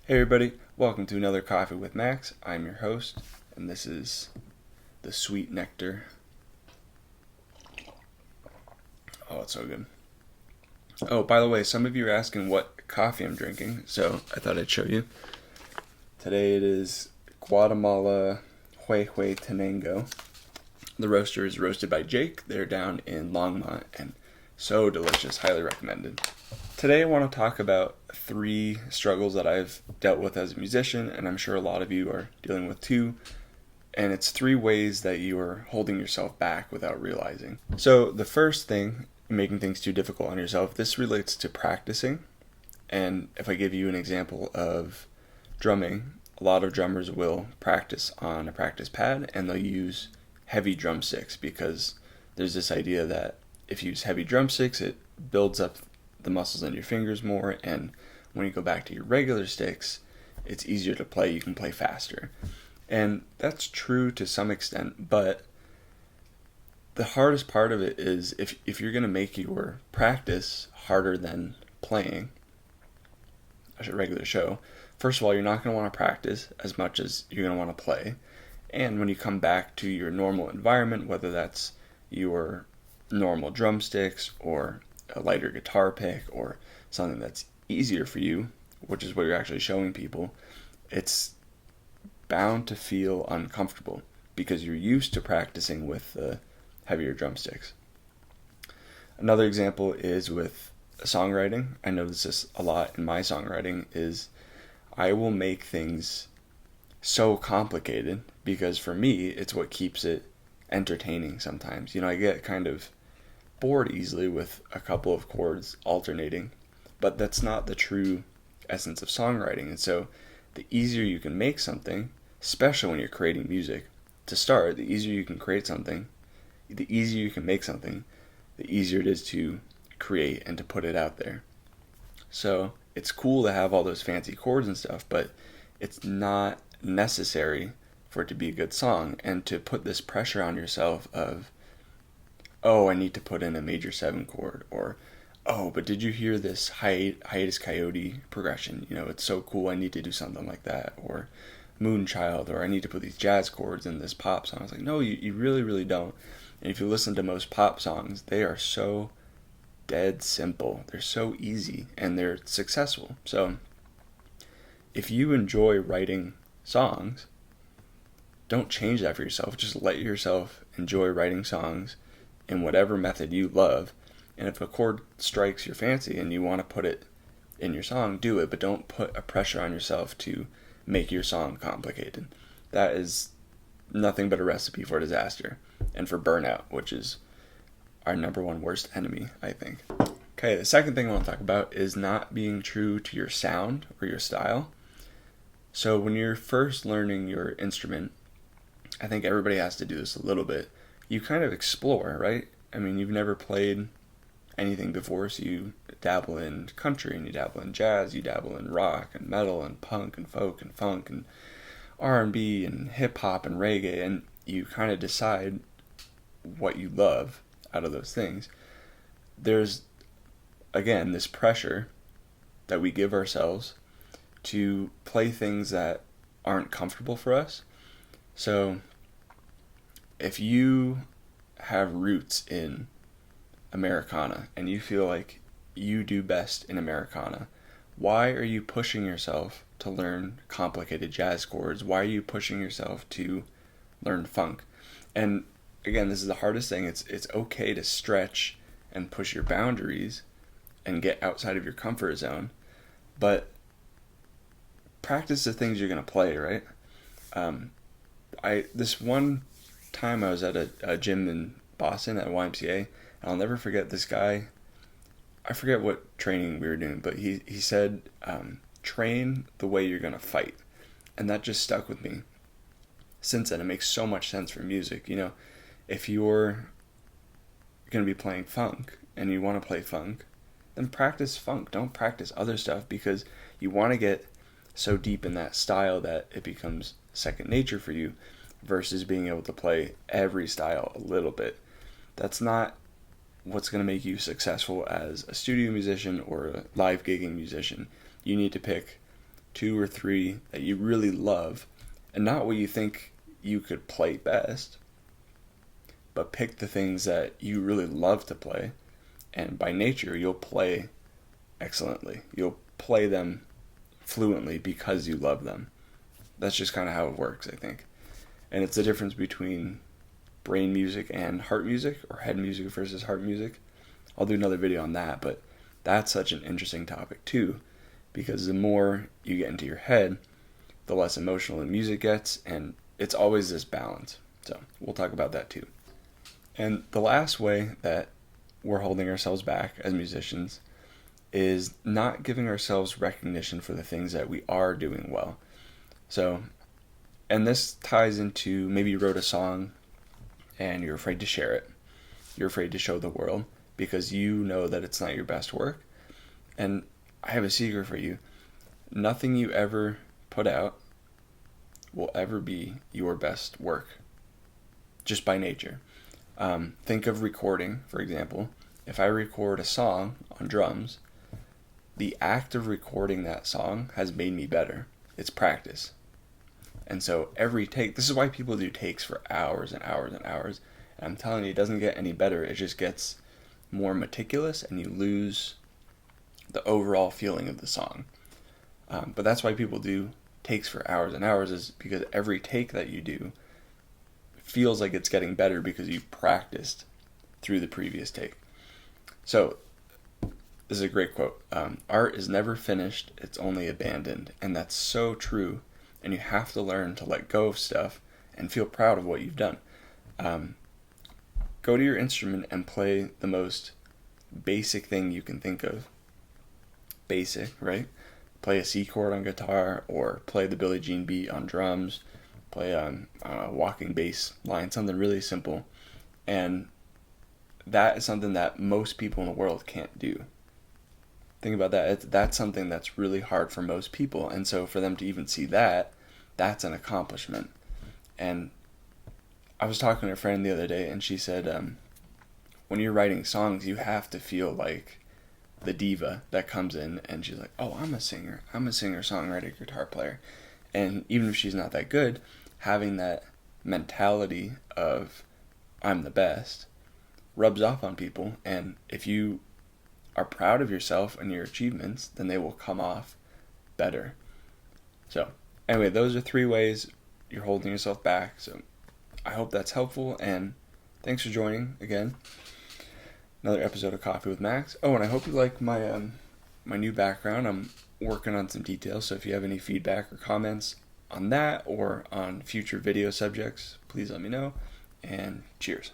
Hey everybody, welcome to another Coffee with Max. I'm your host, and this is the Sweet Nectar. Oh, it's so good. Oh, by the way, some of you are asking what coffee I'm drinking, so I thought I'd show you. Today it is Guatemala Huehue Tenango. The roaster is roasted by Jake. They're down in Longmont, and so delicious, highly recommended. Today I want to talk about 3 struggles that I've dealt with as a musician, and I'm sure a lot of you are dealing with too. And it's 3 ways that you are holding yourself back without realizing. So the first thing, making things too difficult on yourself, this relates to practicing. And if I give you an example of drumming, a lot of drummers will practice on a practice pad and they'll use heavy drumsticks because there's this idea that if you use heavy drumsticks, it builds up the muscles in your fingers more, and when you go back to your regular sticks, it's easier to play. You can play faster. And that's true to some extent, but the hardest part of it is if you're going to make your practice harder than playing a regular show, first of all, you're not going to want to practice as much as you're going to want to play. And when you come back to your normal environment, whether that's your normal drumsticks or a lighter guitar pick or something that's easier for you, which is what you're actually showing people, it's bound to feel uncomfortable because you're used to practicing with the heavier drumsticks. Another example is with songwriting. I notice this a lot in my songwriting is I will make things so complicated because for me it's what keeps it entertaining sometimes. I get kind of bored easily with a couple of chords alternating, but that's not the true essence of songwriting. And so the easier you can make something, especially when you're creating music, to start, the easier you can create something, the easier you can make something, the easier it is to create and to put it out there. So it's cool to have all those fancy chords and stuff, but it's not necessary for it to be a good song. And to put this pressure on yourself of, oh, I need to put in a major 7 chord, or, oh, but did you hear this hiatus coyote progression? It's so cool, I need to do something like that, or Moonchild, or I need to put these jazz chords in this pop song. I was like, no, you really, really don't. And if you listen to most pop songs, they are so dead simple. They're so easy, and they're successful. So if you enjoy writing songs, don't change that for yourself. Just let yourself enjoy writing songs in whatever method you love. And if a chord strikes your fancy and you want to put it in your song, do it, but don't put a pressure on yourself to make your song complicated. That is nothing but a recipe for disaster and for burnout, which is our number one worst enemy, I think. Okay, the second thing I want to talk about is not being true to your sound or your style. So when you're first learning your instrument, I think everybody has to do this a little bit. You kind of explore, right? I mean, you've never played anything before, so you dabble in country and you dabble in jazz, you dabble in rock and metal and punk and folk and funk and R&B and hip hop and reggae, and you kind of decide what you love out of those things. There's, again, this pressure that we give ourselves to play things that aren't comfortable for us. So if you have roots in Americana and you feel like you do best in Americana, why are you pushing yourself to learn complicated jazz chords? Why are you pushing yourself to learn funk? And again, this is the hardest thing. It's okay to stretch and push your boundaries and get outside of your comfort zone, but practice the things you're going to play, right? This one time I was at a gym in Boston at YMCA, and I'll never forget this guy. I forget what training we were doing, but he said, train the way you're going to fight. And that just stuck with me. Since then, it makes so much sense for music. If you're going to be playing funk and you want to play funk, then practice funk. Don't practice other stuff because you want to get so deep in that style that it becomes second nature for you versus being able to play every style a little bit. That's not what's going to make you successful as a studio musician or a live gigging musician. You need to pick 2 or 3 that you really love, and not what you think you could play best, but pick the things that you really love to play, and by nature you'll play excellently. You'll play them fluently because you love them. That's just kind of how it works, I think. And it's the difference between brain music and heart music, or head music versus heart music. I'll do another video on that, but that's such an interesting topic too, because the more you get into your head, the less emotional the music gets, and it's always this balance. So we'll talk about that too. And the last way that we're holding ourselves back as musicians is not giving ourselves recognition for the things that we are doing well. So, and this ties into, maybe you wrote a song and you're afraid to share it. You're afraid to show the world because you know that it's not your best work. And I have a secret for you. Nothing you ever put out will ever be your best work, just by nature. Think of recording, for example. If I record a song on drums, the act of recording that song has made me better. It's practice. And so every take, this is why people do takes for hours and hours and hours. And I'm telling you, it doesn't get any better. It just gets more meticulous, and you lose the overall feeling of the song. But that's why people do takes for hours and hours, is because every take that you do feels like it's getting better because you've practiced through the previous take. So this is a great quote. Art is never finished, it's only abandoned. And that's so true. And you have to learn to let go of stuff and feel proud of what you've done. Go to your instrument and play the most basic thing you can think of. Basic, right? Play a C chord on guitar, or play the Billie Jean beat on drums, play a walking bass line, something really simple. And that is something that most people in the world can't do. Think about that. That's something that's really hard for most people. And so for them to even see that, that's an accomplishment. And I was talking to a friend the other day, and she said, when you're writing songs, you have to feel like the diva that comes in, and she's like, oh, I'm a singer, songwriter, guitar player. And even if she's not that good, having that mentality of I'm the best rubs off on people. And if you are proud of yourself and your achievements, then they will come off better. So anyway, those are 3 ways you're holding yourself back. So I hope that's helpful, and thanks for joining again. Another episode of Coffee with Max. Oh, and I hope you like my my new background. I'm working on some details, so if you have any feedback or comments on that or on future video subjects, please let me know, and cheers.